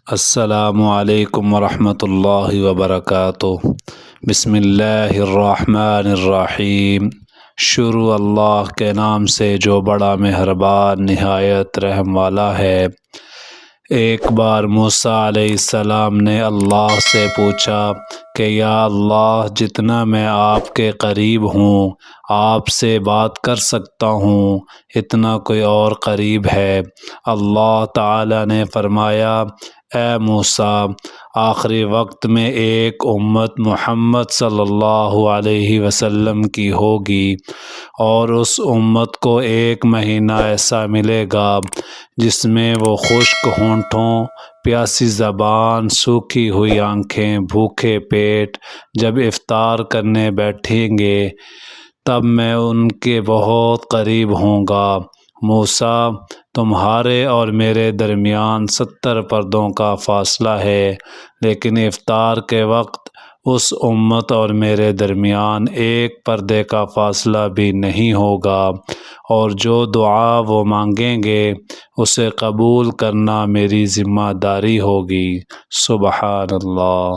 السلام علیکم ورحمۃ اللہ وبرکاتہ۔ بسم اللہ الرحمن الرحیم۔ شروع اللہ کے نام سے جو بڑا مہربان نہایت رحم والا ہے۔ ایک بار موسیٰ علیہ السلام نے اللہ سے پوچھا کہ یا اللہ، جتنا میں آپ کے قریب ہوں، آپ سے بات کر سکتا ہوں، اتنا کوئی اور قریب ہے؟ اللہ تعالی نے فرمایا، اے موسیٰ، آخری وقت میں ایک امت محمد صلی اللہ علیہ وسلم کی ہوگی، اور اس امت کو ایک مہینہ ایسا ملے گا جس میں وہ خشک ہونٹوں، پیاسی زبان، سوکھی ہوئی آنکھیں، بھوکے پیٹ جب افطار کرنے بیٹھیں گے تب میں ان کے بہت قریب ہوں گا۔ موسیٰ، تمہارے اور میرے درمیان 70 پردوں کا فاصلہ ہے، لیکن افطار کے وقت اس امت اور میرے درمیان ایک پردے کا فاصلہ بھی نہیں ہوگا، اور جو دعا وہ مانگیں گے اسے قبول کرنا میری ذمہ داری ہوگی۔ سبحان اللہ۔